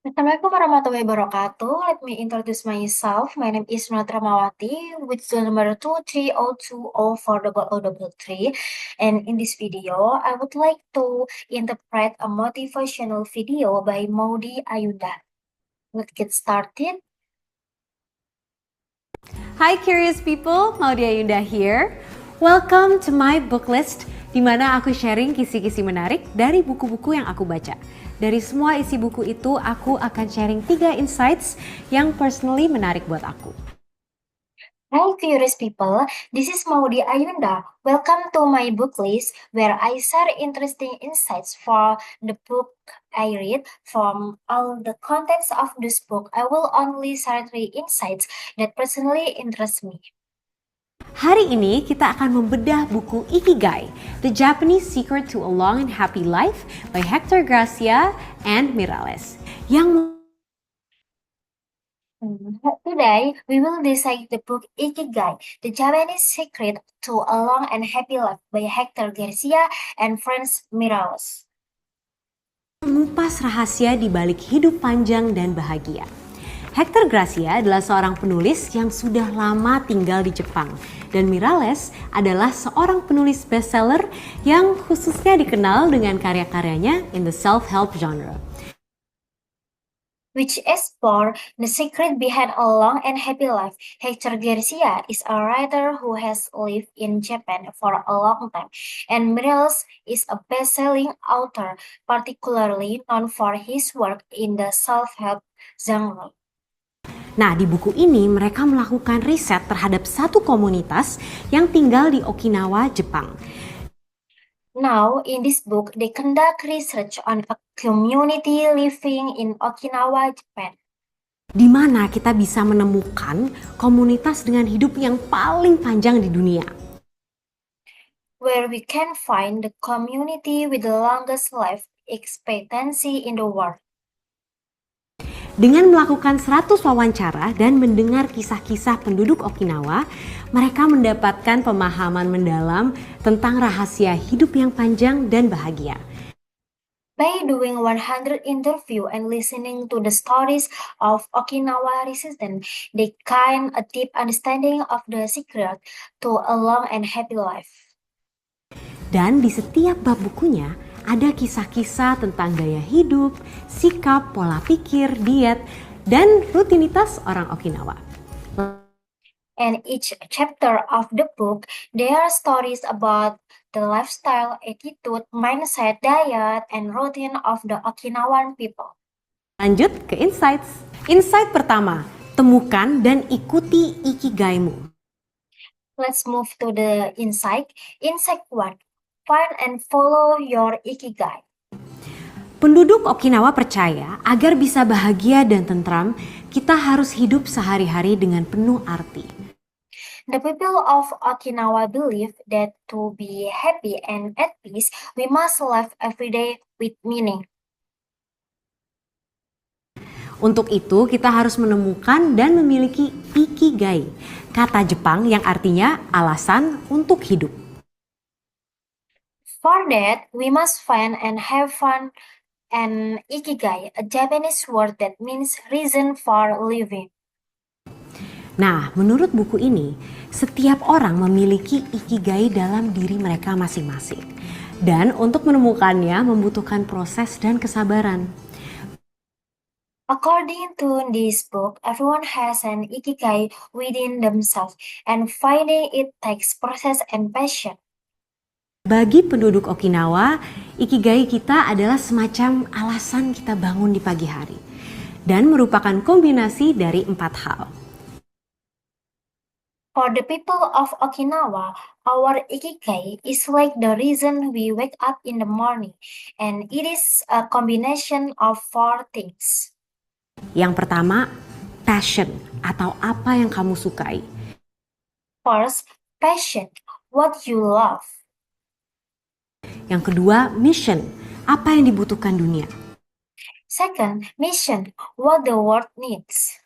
Assalamualaikum warahmatullahi wabarakatuh. Let me introduce myself. My name is Nur Tramawati with the number 23020400033. And in this video, I would like to interpret a motivational video by Maudi Ayunda. Let's get started. Hi curious people, Maudia Yunda here. Welcome to my book list, di mana aku sharing kisi-kisi menarik dari buku-buku yang aku baca. Dari semua isi buku itu, aku akan sharing 3 insights yang personally menarik buat aku. Hi curious people, this is Maudi Ayunda. Welcome to my book list where I share interesting insights for the book I read. From all the contents of this book, I will only share 3 insights that personally interest me. Hari ini kita akan membedah buku Ikigai, The Japanese Secret to a Long and Happy Life by Hector Gracia and Miralles. Today, we will dissect the book Ikigai, The Japanese Secret to a Long and Happy Life by Hector Garcia and Franz Miralles. Mengupas rahasia di balik hidup panjang dan bahagia. Hector Gracia adalah seorang penulis yang sudah lama tinggal di Jepang, dan Miralles adalah seorang penulis bestseller yang khususnya dikenal dengan karya-karyanya in the self-help genre. Which is for The Secret Behind a Long and Happy Life. Hector Garcia is a writer who has lived in Japan for a long time, and Miralles is a best-selling author, particularly known for his work in the self-help genre. Nah, di buku ini mereka melakukan riset terhadap satu komunitas yang tinggal di Okinawa, Jepang. Now, in this book, they conduct research on a community living in Okinawa, Japan. Di mana kita bisa menemukan komunitas dengan hidup yang paling panjang di dunia. Where we can find the community with the longest life expectancy in the world. Dengan melakukan 100 wawancara dan mendengar kisah-kisah penduduk Okinawa, mereka mendapatkan pemahaman mendalam tentang rahasia hidup yang panjang dan bahagia. By doing 100 interview and listening to the stories of Okinawa residents, they gain a deep understanding of the secret to a long and happy life. Dan di setiap bab bukunya, ada kisah-kisah tentang gaya hidup, sikap, pola pikir, diet, dan rutinitas orang Okinawa. And each chapter of the book, there are stories about the lifestyle, attitude, mindset, diet, and routine of the Okinawan people. Lanjut ke insights. Insight pertama, temukan dan ikuti ikigaimu. Let's move to the insight. Insight 1. Find and follow your ikigai. Penduduk Okinawa percaya agar bisa bahagia dan tentram, kita harus hidup sehari-hari dengan penuh arti. The people of Okinawa believe that to be happy and at peace, we must live every day with meaning. Untuk itu, kita harus menemukan dan memiliki ikigai, kata Jepang yang artinya alasan untuk hidup. For that, we must find and have fun and ikigai, a Japanese word that means reason for living. Nah, menurut buku ini, setiap orang memiliki ikigai dalam diri mereka masing-masing. Dan untuk menemukannya membutuhkan proses dan kesabaran. According to this book, everyone has an ikigai within themselves, and finding it takes process and passion. Bagi penduduk Okinawa, ikigai kita adalah semacam alasan kita bangun di pagi hari dan merupakan kombinasi dari 4 hal. For the people of Okinawa, our ikigai is like the reason we wake up in the morning, and it is a combination of 4 things. Yang pertama, passion atau apa yang kamu sukai. First, passion, what you love. Yang kedua, mission, apa yang dibutuhkan dunia. Second, mission, what the world needs.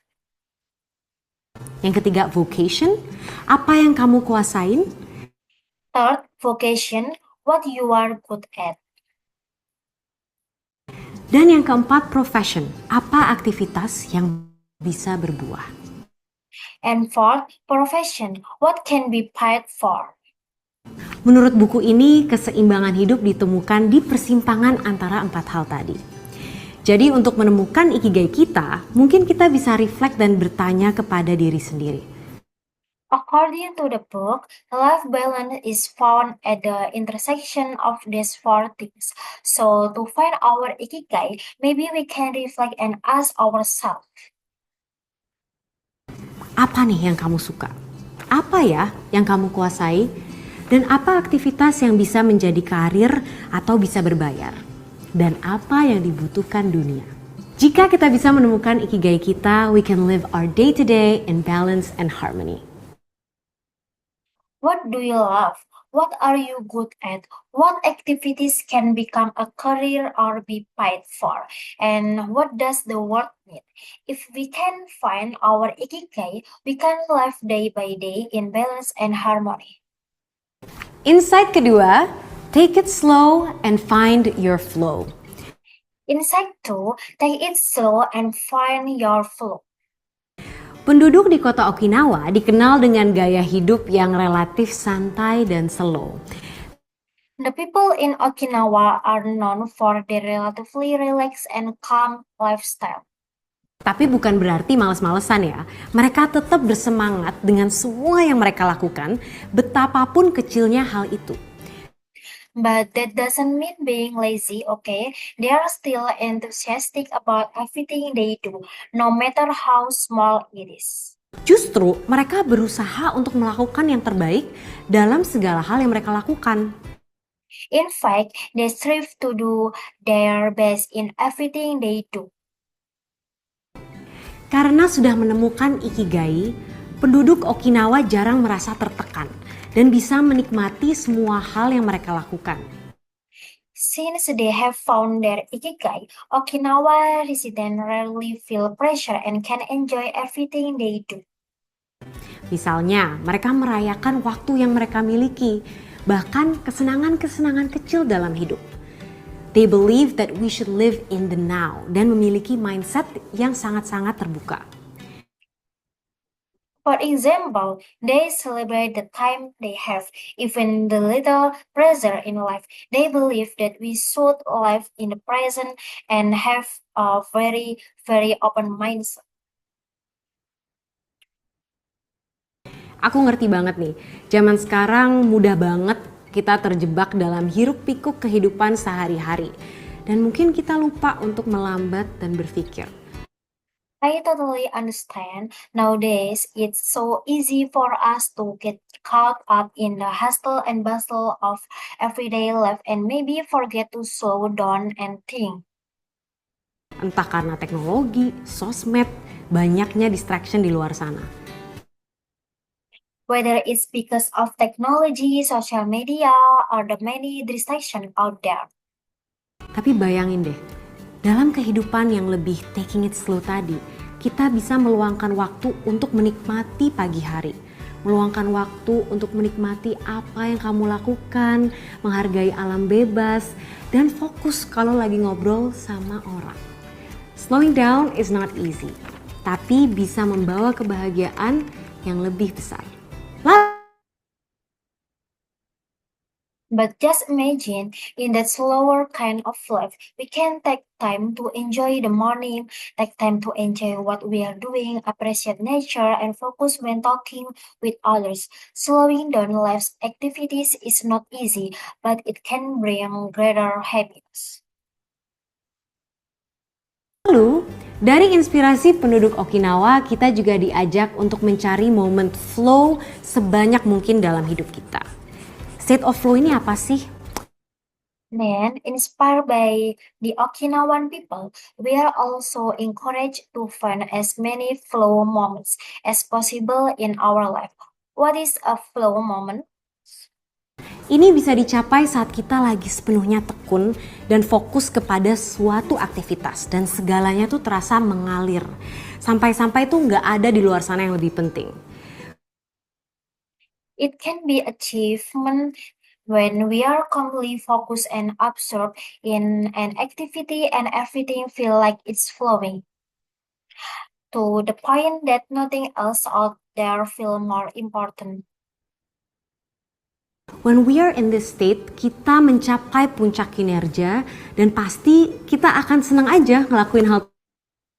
Yang ketiga, vocation, apa yang kamu kuasain. Third, vocation, what you are good at. Dan yang keempat, profession. Apa aktivitas yang bisa berbuah? And fourth, profession. What can be paid for? Menurut buku ini, keseimbangan hidup ditemukan di persimpangan antara empat hal tadi. Jadi untuk menemukan ikigai kita, mungkin kita bisa reflect dan bertanya kepada diri sendiri. According to the book, life balance is found at the intersection of these four things. So, to find our ikigai, maybe we can reflect and ask ourselves. Apa nih yang kamu suka? Apa ya yang kamu kuasai? Dan apa aktivitas yang bisa menjadi karir atau bisa berbayar? Dan apa yang dibutuhkan dunia? Jika kita bisa menemukan ikigai kita, we can live our day-to-day in balance and harmony. What do you love? What are you good at? What activities can become a career or be paid for? And what does the world need? If we can find our ikigai, we can live day by day in balance and harmony. Insight kedua, take it slow and find your flow. Insight 2, take it slow and find your flow. Penduduk di kota Okinawa dikenal dengan gaya hidup yang relatif santai dan slow. The people in Okinawa are known for their relatively relaxed and calm lifestyle. Tapi bukan berarti males-malesan ya. Mereka tetap bersemangat dengan semua yang mereka lakukan, betapapun kecilnya hal itu. But that doesn't mean being lazy, okay? They are still enthusiastic about everything they do, no matter how small it is. Justru mereka berusaha untuk melakukan yang terbaik dalam segala hal yang mereka lakukan. In fact, they strive to do their best in everything they do. Karena sudah menemukan ikigai, penduduk Okinawa jarang merasa tertekan dan bisa menikmati semua hal yang mereka lakukan. Since they have found their ikigai, Okinawa residents rarely feel pressure and can enjoy everything they do. Misalnya, mereka merayakan waktu yang mereka miliki, bahkan kesenangan-kesenangan kecil dalam hidup. They believe that we should live in the now dan memiliki mindset yang sangat-sangat terbuka. For example, they celebrate the time they have, even the little pressure in life. They believe that we should live in the present and have a very, very open mindset. Aku ngerti banget nih, zaman sekarang mudah banget kita terjebak dalam hiruk-pikuk kehidupan sehari-hari. Dan mungkin kita lupa untuk melambat dan berpikir. I totally understand. Nowadays, it's so easy for us to get caught up in the hustle and bustle of everyday life and maybe forget to slow down and think. Entah karena teknologi, sosmed, banyaknya distraction di luar sana. Whether it's because of technology, social media, or the many distractions out there. Tapi bayangin deh, dalam kehidupan yang lebih taking it slow tadi, kita bisa meluangkan waktu untuk menikmati pagi hari. Meluangkan waktu untuk menikmati apa yang kamu lakukan, menghargai alam bebas, dan fokus kalau lagi ngobrol sama orang. Slowing down is not easy, tapi bisa membawa kebahagiaan yang lebih besar. But just imagine, in that slower kind of life, we can take time to enjoy the morning, take time to enjoy what we are doing, appreciate nature, and focus when talking with others. Slowing down life's activities is not easy, but it can bring greater happiness. Lalu, dari inspirasi penduduk Okinawa, kita juga diajak untuk mencari momen flow sebanyak mungkin dalam hidup kita. State of flow ini apa sih? Then, inspired by the Okinawan people, we are also encouraged to find as many flow moments as possible in our life. What is a flow moment? Ini bisa dicapai saat kita lagi sepenuhnya tekun dan fokus kepada suatu aktivitas dan segalanya tuh terasa mengalir. Sampai-sampai tuh nggak ada di luar sana yang lebih penting. It can be achievement When we are completely focused and absorbed in an activity and everything feel like it's flowing to the point that nothing else out there feel more important. When we are in this state, kita mencapai puncak kinerja dan pasti kita akan senang aja ngelakuin hal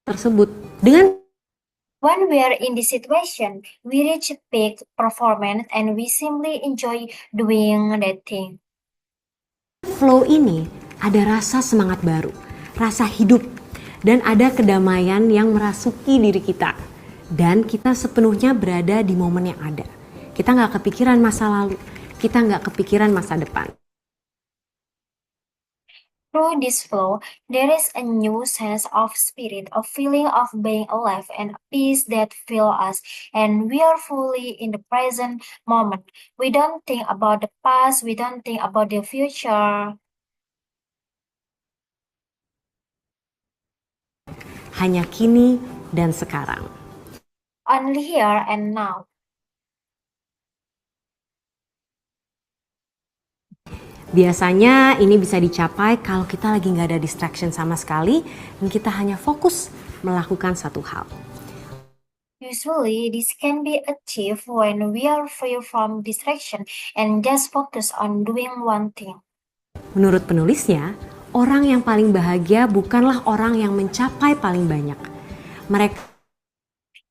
tersebut. Dengan When we are in this situation, we reach peak performance and we simply enjoy doing that thing. flow ini ada rasa semangat baru, rasa hidup, dan ada kedamaian yang merasuki diri kita. Dan kita sepenuhnya berada di momen yang ada. Kita nggak kepikiran masa lalu, kita nggak kepikiran masa depan. Through this flow, there is a new sense of spirit, a feeling of being alive, and a peace that fills us, and we are fully in the present moment. We don't think about the past, we don't think about the future. Hanya kini dan sekarang. Only here and now. Biasanya ini bisa dicapai kalau kita lagi nggak ada distraction sama sekali dan kita hanya fokus melakukan satu hal. Usually, this can be achieved when we are free from distraction and just focus on doing one thing. Menurut penulisnya, orang yang paling bahagia bukanlah orang yang mencapai paling banyak. Mereka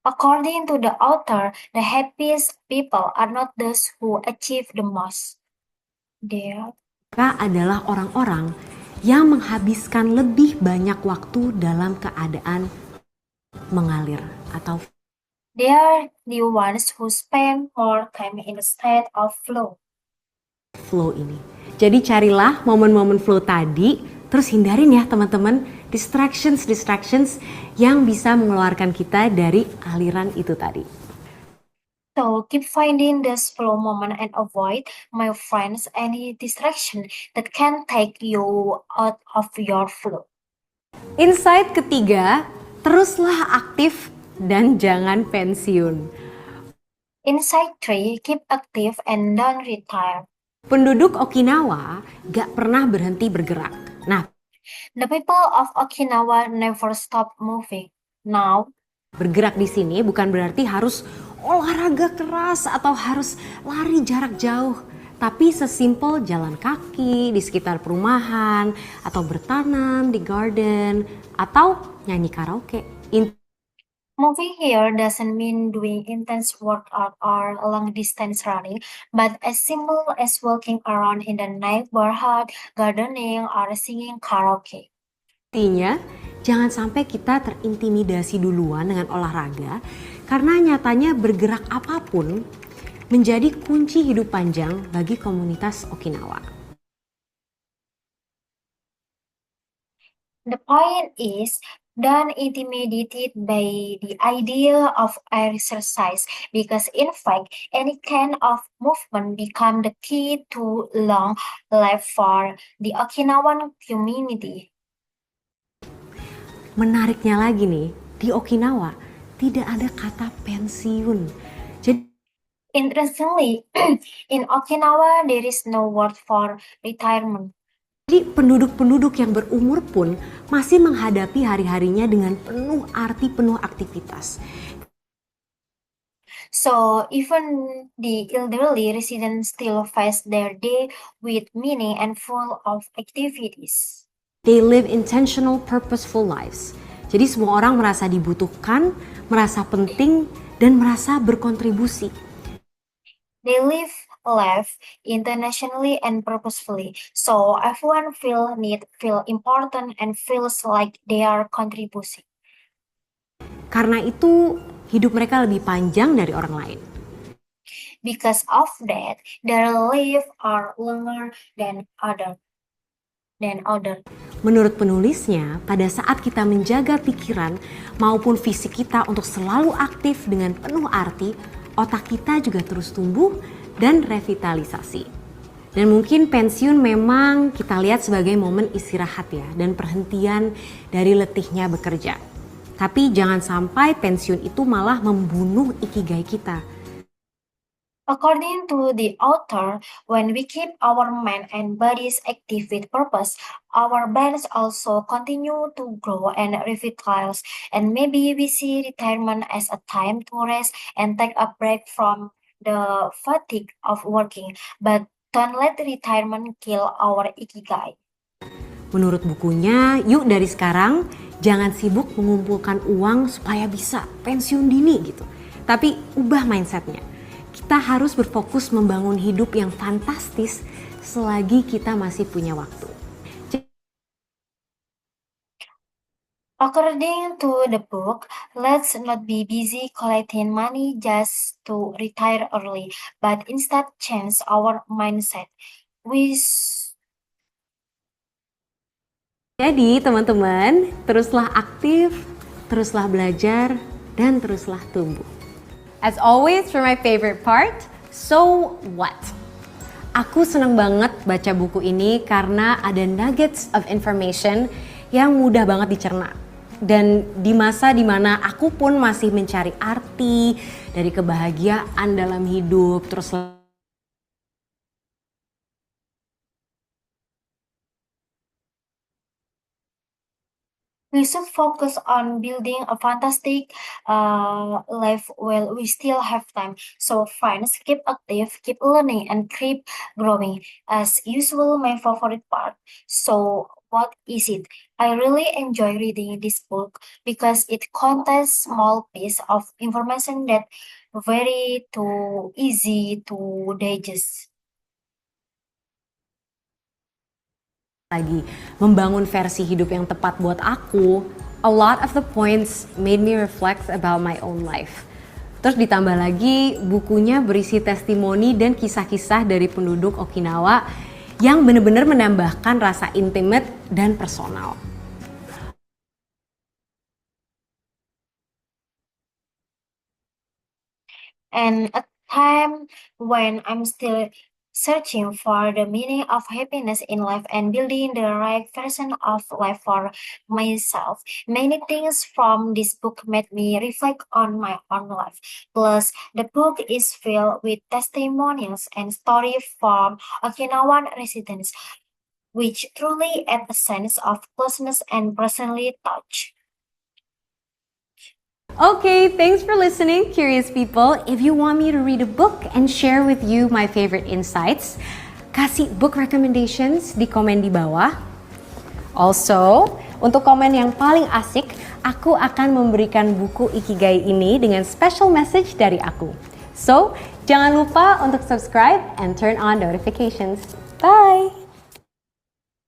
According to the author, the happiest people are not those who achieve the most. adalah orang-orang yang menghabiskan lebih banyak waktu dalam keadaan mengalir atau They are the ones who spend more time in the state of flow. flow ini. Jadi carilah momen-momen flow tadi, terus hindarin ya teman-teman distractions yang bisa mengeluarkan kita dari aliran itu tadi. So keep finding this flow moment and avoid, my friends, any distraction that can take you out of your flow. Insight ketiga, teruslah aktif dan jangan pensiun. Insight 3, keep active and don't retire. Penduduk Okinawa gak pernah berhenti bergerak. Nah, The people of Okinawa never stop moving. Now, bergerak di sini bukan berarti harus olahraga keras atau harus lari jarak jauh. Tapi sesimpel jalan kaki di sekitar perumahan, atau bertanam di garden, atau nyanyi karaoke. moving here doesn't mean doing intense workout or long distance running, but as simple as walking around in the neighborhood, gardening, or singing karaoke. Intinya, jangan sampai kita terintimidasi duluan dengan olahraga, karena nyatanya bergerak apapun menjadi kunci hidup panjang bagi komunitas Okinawa. The point is, don't intimidated by the idea of exercise because in fact, any kind of movement become the key to long life for the Okinawan community. Menariknya lagi nih, di Okinawa tidak ada kata pensiun. Interestingly, in Okinawa, there is no word for retirement. Jadi penduduk-penduduk yang berumur pun masih menghadapi hari-harinya dengan penuh arti, penuh aktivitas. So even the elderly residents still face their day with meaning and full of activities. They live intentional, purposeful lives. Jadi semua orang merasa dibutuhkan, merasa penting, dan merasa berkontribusi. They live life internationally and purposefully, so everyone feel important, and feels like they are contributing. Karena itu hidup mereka lebih panjang dari orang lain. Because of that, their lives are longer than other. Menurut penulisnya, pada saat kita menjaga pikiran maupun fisik kita untuk selalu aktif dengan penuh arti, otak kita juga terus tumbuh dan revitalisasi. Dan mungkin pensiun memang kita lihat sebagai momen istirahat ya, dan perhentian dari letihnya bekerja. Tapi jangan sampai pensiun itu malah membunuh ikigai kita. According to the author, when we keep our mind and bodies active with purpose, our brains also continue to grow and revitalize. And maybe we see retirement as a time to rest and take a break from the fatigue of working. But don't let retirement kill our ikigai. Menurut bukunya, yuk dari sekarang jangan sibuk mengumpulkan uang supaya bisa pensiun dini gitu. Tapi ubah mindsetnya. Kita harus berfokus membangun hidup yang fantastis selagi kita masih punya waktu. According to the book, let's not be busy collecting money just to retire early, but instead change our mindset. We Jadi teman-teman, teruslah aktif, teruslah belajar, dan teruslah tumbuh. As always, for my favorite part, so what? Aku senang banget baca buku ini karena ada nuggets of information yang mudah banget dicerna. Dan di masa dimana aku pun masih mencari arti dari kebahagiaan dalam hidup, terus we should focus on building a fantastic life while we still have time. So, friends, keep active, keep learning, and keep growing. As usual, my favorite part. So, what is it? I really enjoy reading this book because it contains small piece of information that very too easy to digest. lagi membangun versi hidup yang tepat buat aku. A lot of the points made me reflect about my own life. Terus ditambah lagi bukunya berisi testimoni dan kisah-kisah dari penduduk Okinawa yang benar-benar menambahkan rasa intimate dan personal. And a time when I'm still searching for the meaning of happiness in life and building the right version of life for myself. Many things from this book made me reflect on my own life. Plus, the book is filled with testimonials and stories from Okinawan residents, which truly add a sense of closeness and personally touch. Okay, thanks for listening, curious people. If you want me to read a book and share with you my favorite insights, kasih book recommendations di komen di bawah. Also, untuk komen yang paling asik, aku akan memberikan buku Ikigai ini dengan special message dari aku. So, jangan lupa untuk subscribe and turn on notifications. Bye!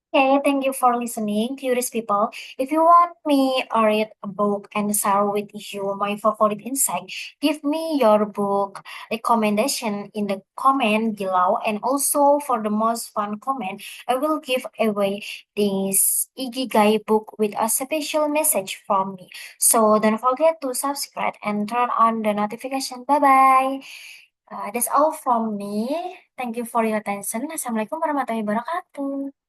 Okay, thank you for listening, curious people. If you want me to read a book and share with you my favorite insight, give me your book recommendation in the comment below. And also for the most fun comment, I will give away this Ikigai book with a special message from me. So don't forget to subscribe and turn on the notification. Bye bye. That's all from me. Thank you for your attention. Assalamualaikum warahmatullahi wabarakatuh.